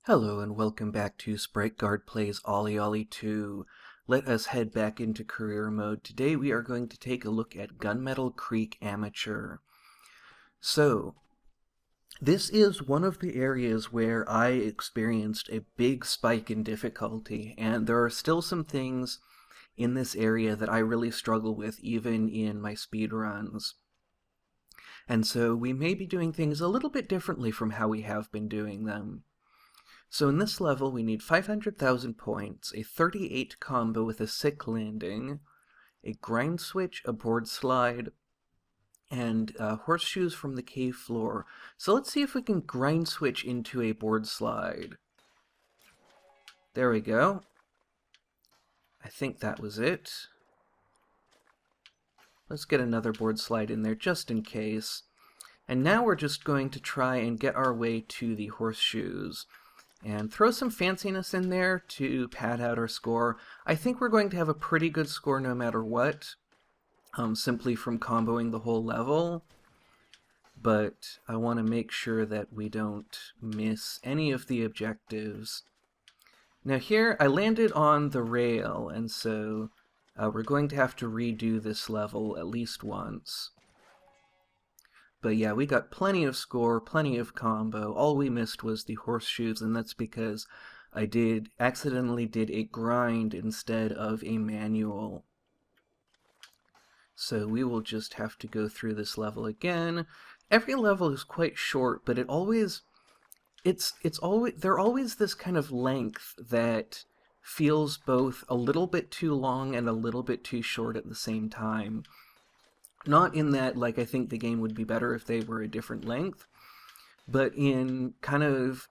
Hello and welcome back to Sprite Guard Plays OlliOlli 2. Let us head back into career mode. Today we are going to take a look at Gunmetal Creek Amateur. So, this is one of the areas where I experienced a big spike in difficulty, and there are still some things in this area that I really struggle with even in my speedruns. And so we may be doing things a little bit differently from how we have been doing them. So in this level, we need 500,000 points, a 38 combo with a sick landing, a grind switch, a board slide, and horseshoes from the cave floor. So let's see if we can grind switch into a board slide. There we go. I think that was it. Let's get another board slide in there just in case. And now we're just going to try and get our way to the horseshoes and throw some fanciness in there to pad out our score. I think we're going to have a pretty good score no matter what, simply from comboing the whole level. But I want to make sure that we don't miss any of the objectives. Now here, I landed on the rail, and so we're going to have to redo this level at least once. But yeah, we got plenty of score, plenty of combo. All we missed was the horseshoes, and that's because I accidentally did a grind instead of a manual. So we will just have to go through this level again. Every level is quite short, but they're always this kind of length that feels both a little bit too long and a little bit too short at the same time. Not in that, like, I think the game would be better if they were a different length, but in kind of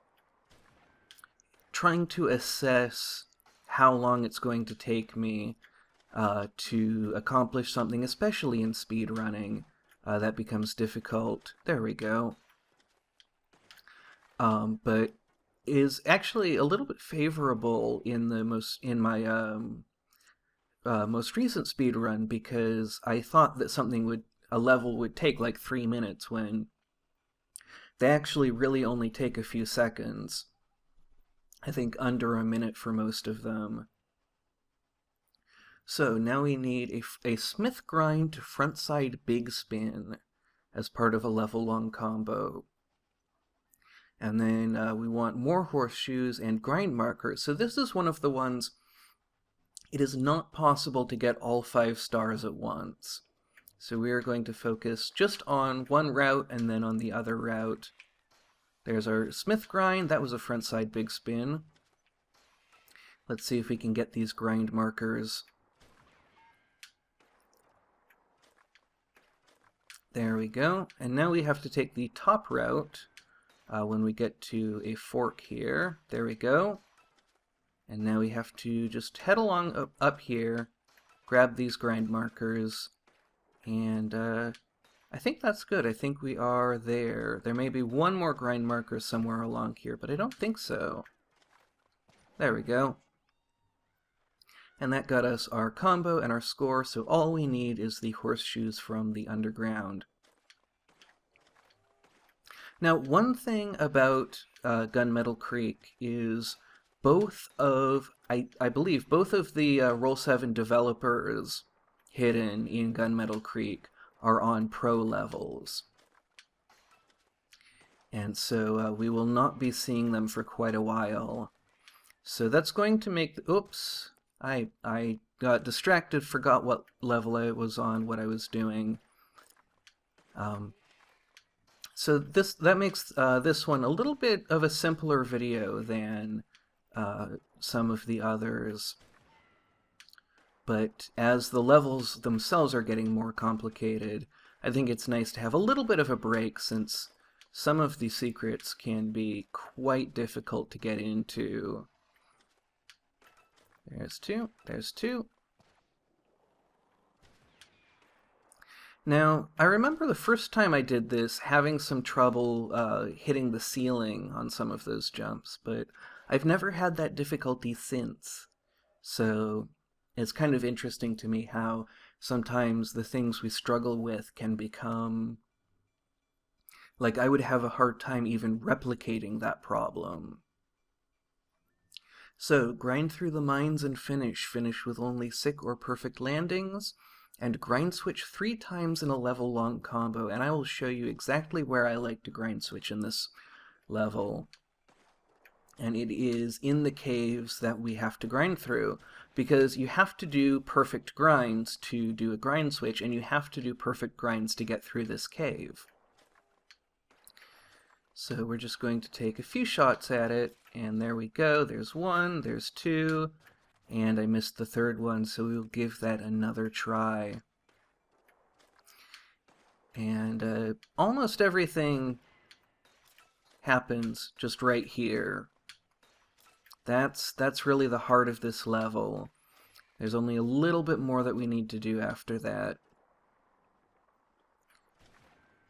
trying to assess how long it's going to take me to accomplish something, especially in speedrunning. That becomes difficult. There we go. But is actually a little bit favorable in my most recent speedrun, because I thought that a level would take like 3 minutes when they actually really only take a few seconds. I think under a minute for most of them. So now we need a Smith grind to frontside big spin as part of a level-long combo. And then we want more horseshoes and grind markers. So this is one of the ones. It is not possible to get all 5 stars at once. So we are going to focus just on one route and then on the other route. There's our Smith grind. That was a frontside big spin. Let's see if we can get these grind markers. There we go. And now we have to take the top route when we get to a fork here. There we go. And now we have to just head along up here, grab these grind markers, and I think that's good. I think we are there. There may be one more grind marker somewhere along here, but I don't think so. There we go. And that got us our combo and our score, so all we need is the horseshoes from the underground. Now, one thing about Gunmetal Creek is I believe both of the Roll7 developers hidden in Gunmetal Creek are on pro levels. And so we will not be seeing them for quite a while. So that's going to make oops, I got distracted, forgot what level I was on, what I was doing. So that makes this one a little bit of a simpler video than some of the others. But as the levels themselves are getting more complicated, I think it's nice to have a little bit of a break, since some of the secrets can be quite difficult to get into. There's two. Now, I remember the first time I did this having some trouble hitting the ceiling on some of those jumps, but I've never had that difficulty since. So it's kind of interesting to me how sometimes the things we struggle with can become... Like, I would have a hard time even replicating that problem. So, grind through the mines and finish with only sick or perfect landings, and grind switch 3 times in a level-long combo, and I will show you exactly where I like to grind switch in this level. And it is in the caves that we have to grind through, because you have to do perfect grinds to do a grind switch, and you have to do perfect grinds to get through this cave. So we're just going to take a few shots at it, and there we go. There's 1, there's 2, and I missed the 3rd one, so we'll give that another try. And almost everything happens just right here. That's really the heart of this level. There's only a little bit more that we need to do after that,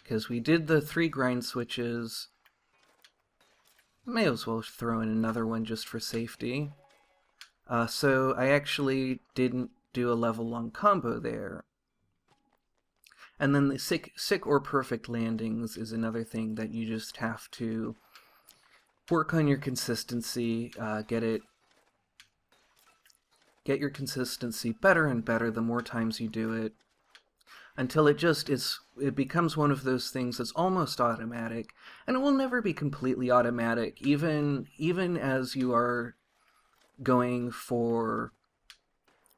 because we did the 3 grind switches. May as well throw in another one just for safety. So I actually didn't do a level-long combo there. And then the sick or perfect landings is another thing that you just have to work on your consistency, get your consistency better and better the more times you do it, until it becomes one of those things that's almost automatic, and it will never be completely automatic, even as you are going for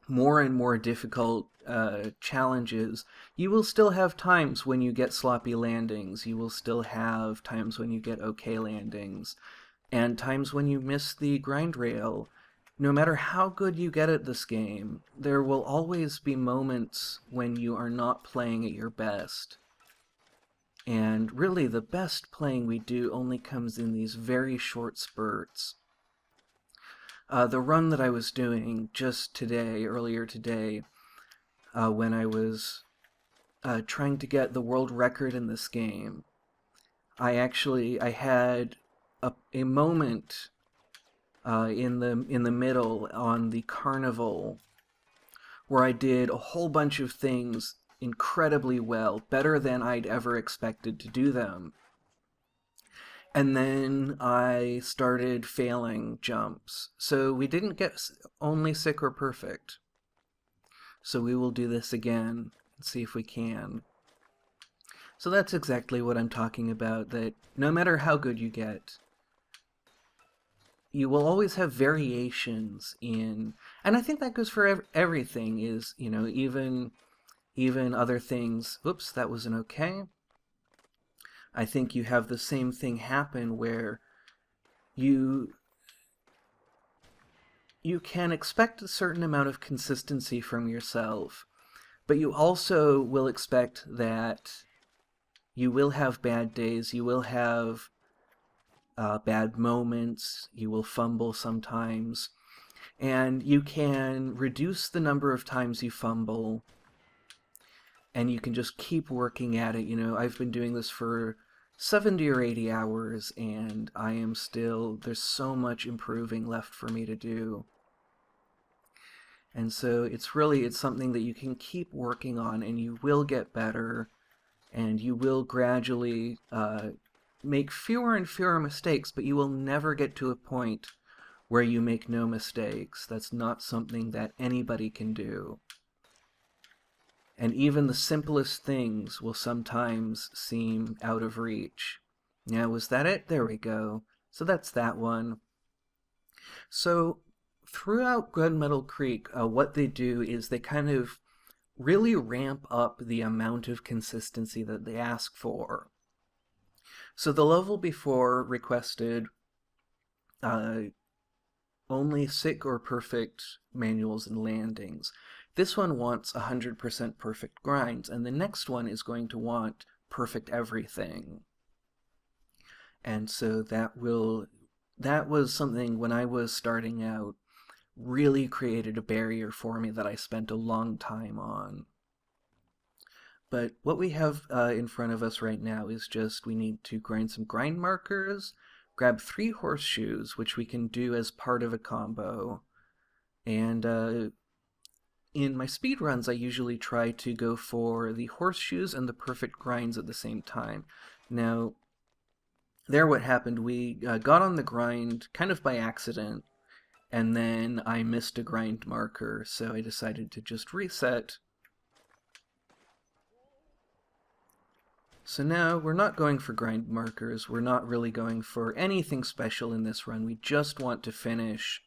more and more difficult challenges. You will still have times when you get sloppy landings, you will still have times when you get okay landings, and times when you miss the grind rail. No matter how good you get at this game, there will always be moments when you are not playing at your best. And really, the best playing we do only comes in these very short spurts. The run that I was doing just today, earlier today, when I was trying to get the world record in this game, I had a moment in the middle on the carnival where I did a whole bunch of things incredibly well, better than I'd ever expected to do them. And then I started failing jumps. So we didn't get only sick or perfect. So we will do this again and see if we can. So that's exactly what I'm talking about, that no matter how good you get, you will always have variations in, and I think that goes for everything, is, you know, even other things. Oops, that wasn't okay. I think you have the same thing happen where you can expect a certain amount of consistency from yourself, but you also will expect that you will have bad days, you will have bad moments, you will fumble sometimes, and you can reduce the number of times you fumble, and you can just keep working at it. You know, I've been doing this for 70 or 80 hours, and I am still, there's so much improving left for me to do. And so it's something that you can keep working on, and you will get better, and you will gradually make fewer and fewer mistakes, but you will never get to a point where you make no mistakes. That's not something that anybody can do. And even the simplest things will sometimes seem out of reach. Now, was that it? There we go. So that's that one. So throughout Gunmetal Creek, what they do is they kind of really ramp up the amount of consistency that they ask for. So the level before requested only sick or perfect manuals and landings. This one wants 100% perfect grinds, and the next one is going to want perfect everything. And so that was something, when I was starting out, really created a barrier for me that I spent a long time on. But what we have in front of us right now is just, we need to grind some grind markers, grab 3 horseshoes, which we can do as part of a combo, and in my speed runs, I usually try to go for the horseshoes and the perfect grinds at the same time. Now, there what happened, we got on the grind kind of by accident, and then I missed a grind marker, so I decided to just reset. So now we're not going for grind markers, we're not really going for anything special in this run, we just want to finish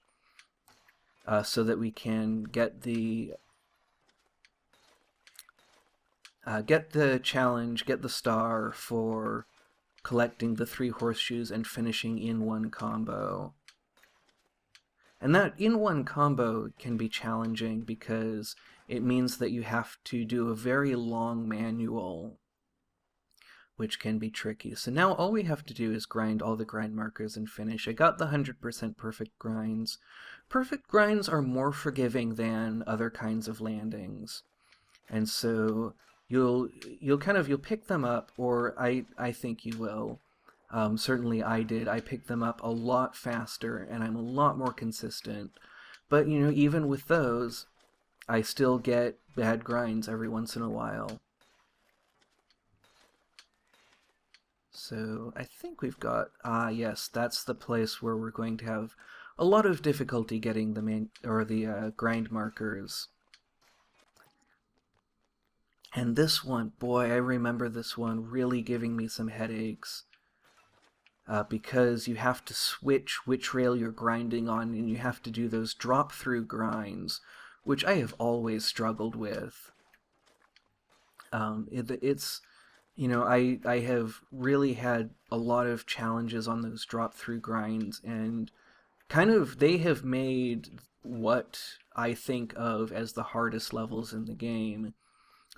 so that we can get the challenge, get the star for collecting the 3 horseshoes and finishing in one combo. And that in one combo can be challenging because it means that you have to do a very long manual, which can be tricky. So now all we have to do is grind all the grind markers and finish. I got the 100% perfect grinds. Perfect grinds are more forgiving than other kinds of landings. And so you'll pick them up, or I think you will. Certainly I did. I picked them up a lot faster, and I'm a lot more consistent. But, you know, even with those, I still get bad grinds every once in a while. So I think we've got, yes, that's the place where we're going to have a lot of difficulty getting the grind markers. And this one, boy, I remember this one really giving me some headaches. Because you have to switch which rail you're grinding on, and you have to do those drop-through grinds, which I have always struggled with. It's, you know, I have really had a lot of challenges on those drop-through grinds, and they have made what I think of as the hardest levels in the game,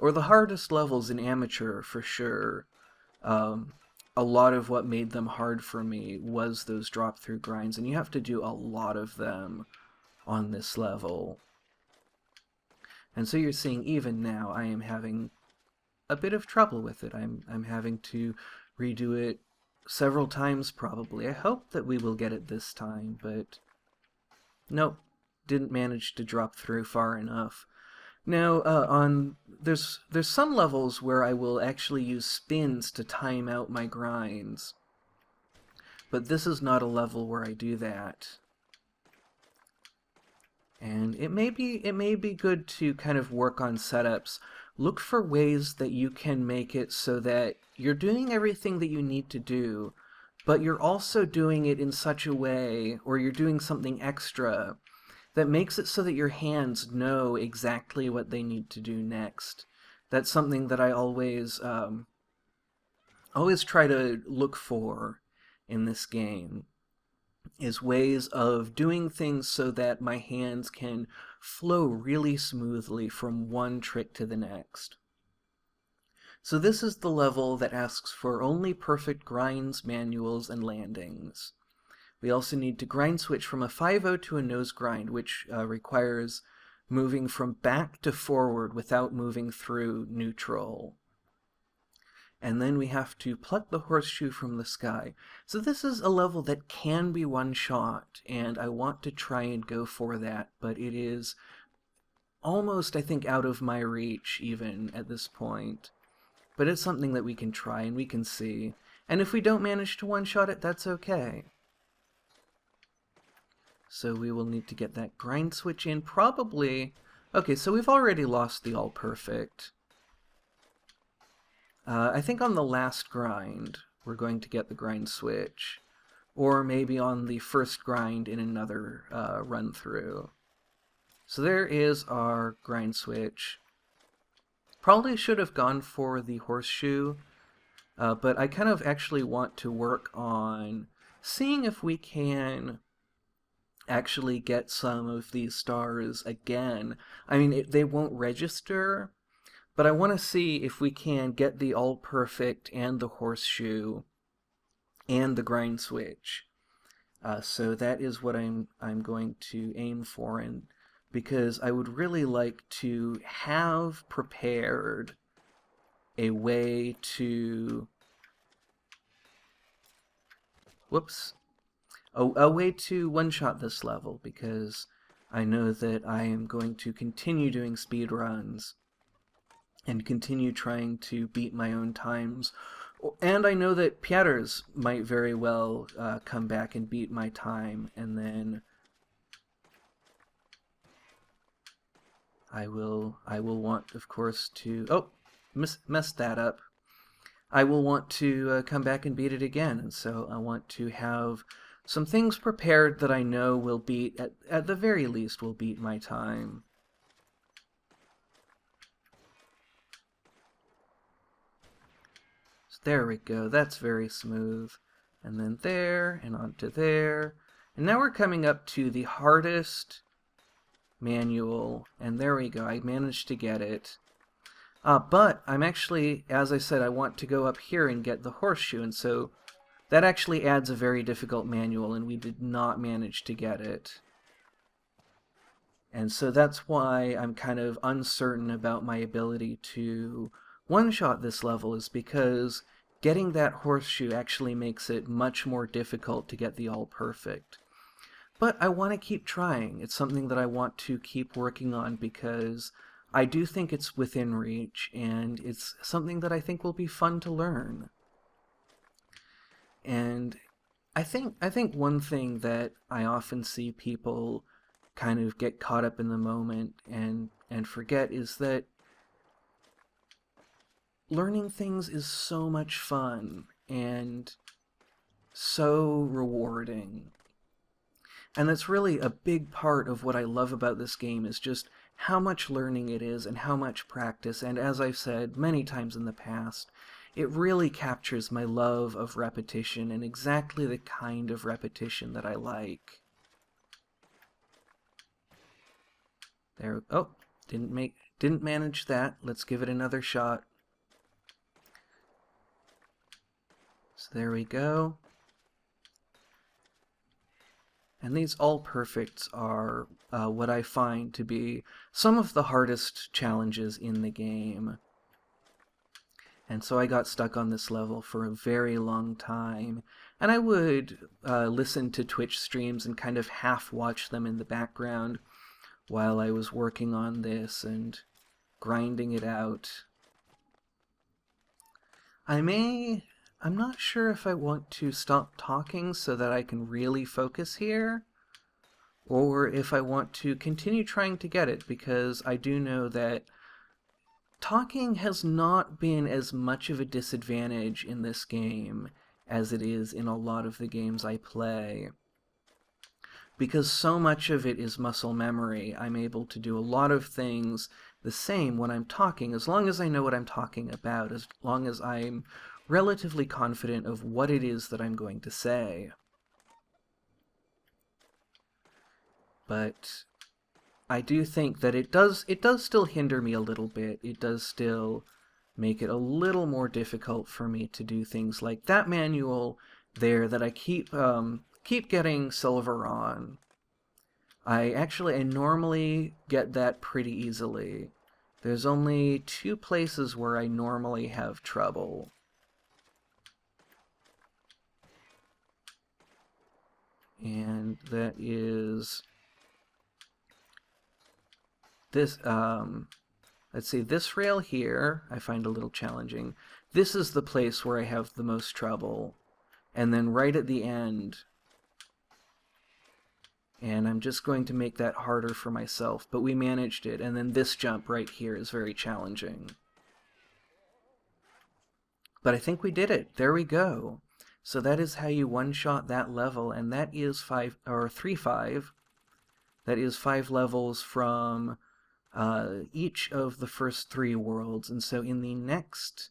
or the hardest levels in Amateur for sure. A lot of what made them hard for me was those drop-through grinds, and you have to do a lot of them on this level. And so you're seeing even now I am having a bit of trouble with it. I'm having to redo it several times probably. I hope that we will get it this time, but nope, didn't manage to drop through far enough. Now, there's some levels where I will actually use spins to time out my grinds, but this is not a level where I do that. And it may be good to kind of work on setups. Look for ways that you can make it so that you're doing everything that you need to do, but you're also doing it in such a way, or you're doing something extra, that makes it so that your hands know exactly what they need to do next. That's something that I always try to look for in this game, is ways of doing things so that my hands can flow really smoothly from one trick to the next. So this is the level that asks for only perfect grinds, manuals, and landings. We also need to grind switch from a 5-0 to a nose grind, which requires moving from back to forward without moving through neutral. And then we have to pluck the horseshoe from the sky. So this is a level that can be one shot, and I want to try and go for that, but it is almost, I think, out of my reach even at this point. But it's something that we can try and we can see. And if we don't manage to one-shot it, that's okay. So we will need to get that grind switch in, probably. Okay, so we've already lost the all-perfect. I think on the last grind, we're going to get the grind switch. Or maybe on the first grind in another run-through. So there is our grind switch. Probably should have gone for the horseshoe, but I kind of actually want to work on seeing if we can actually get some of these stars again. I mean, they won't register, but I want to see if we can get the all-perfect and the horseshoe and the grind switch. So that is what I'm going to aim for, and because I would really like to have prepared a way to... Whoops. A way to one-shot this level, because I know that I am going to continue doing speed runs and continue trying to beat my own times. And I know that Pieter's might very well come back and beat my time, and then I will want, of course, to... Oh, messed that up. I will want to come back and beat it again, and so I want to have some things prepared that I know will beat, at the very least, will beat my time. So there we go, that's very smooth. And then there, and onto there. And now we're coming up to the hardest manual, and there we go, I managed to get it. But I'm actually, as I said, I want to go up here and get the horseshoe, and so that actually adds a very difficult manual, and we did not manage to get it. And so that's why I'm kind of uncertain about my ability to one-shot this level, is because getting that horseshoe actually makes it much more difficult to get the all-perfect. But I want to keep trying. It's something that I want to keep working on because I do think it's within reach, and it's something that I think will be fun to learn. And I think one thing that I often see people kind of get caught up in the moment and forget is that learning things is so much fun and so rewarding. And that's really a big part of what I love about this game, is just how much learning it is and how much practice, and as I've said many times in the past, it really captures my love of repetition and exactly the kind of repetition that I like. There, oh, didn't manage that. Let's give it another shot. So there we go. And these all-perfects are what I find to be some of the hardest challenges in the game. And so I got stuck on this level for a very long time. And I would listen to Twitch streams and kind of half-watch them in the background while I was working on this and grinding it out. I'm not sure if I want to stop talking so that I can really focus here, or if I want to continue trying to get it, because I do know that talking has not been as much of a disadvantage in this game as it is in a lot of the games I play. Because so much of it is muscle memory, I'm able to do a lot of things the same when I'm talking, as long as I know what I'm talking about, as long as I'm relatively confident of what it is that I'm going to say. But I do think that it does still hinder me a little bit. It does still make it a little more difficult for me to do things like that manual there that I keep getting silver on. I normally get that pretty easily. There's only 2 places where I normally have trouble. And that is this, let's see, this rail here I find a little challenging. This is the place where I have the most trouble. And then right at the end, and I'm just going to make that harder for myself, but we managed it. And then this jump right here is very challenging. But I think we did it. There we go. So that is how you one-shot that level, and that is 3-5. That is 5 levels from each of the first 3 worlds. And so in the next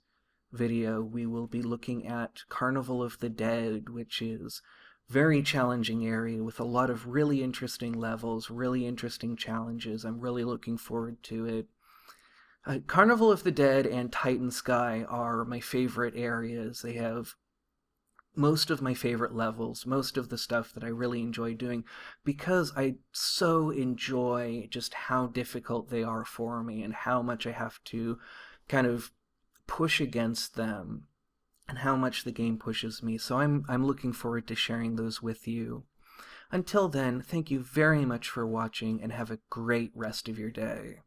video, we will be looking at Carnival of the Dead, which is a very challenging area with a lot of really interesting levels, really interesting challenges. I'm really looking forward to it. Carnival of the Dead and Titan Sky are my favorite areas. They have most of my favorite levels, most of the stuff that I really enjoy doing, because I so enjoy just how difficult they are for me and how much I have to kind of push against them and how much the game pushes me. So I'm looking forward to sharing those with you. Until then, thank you very much for watching and have a great rest of your day.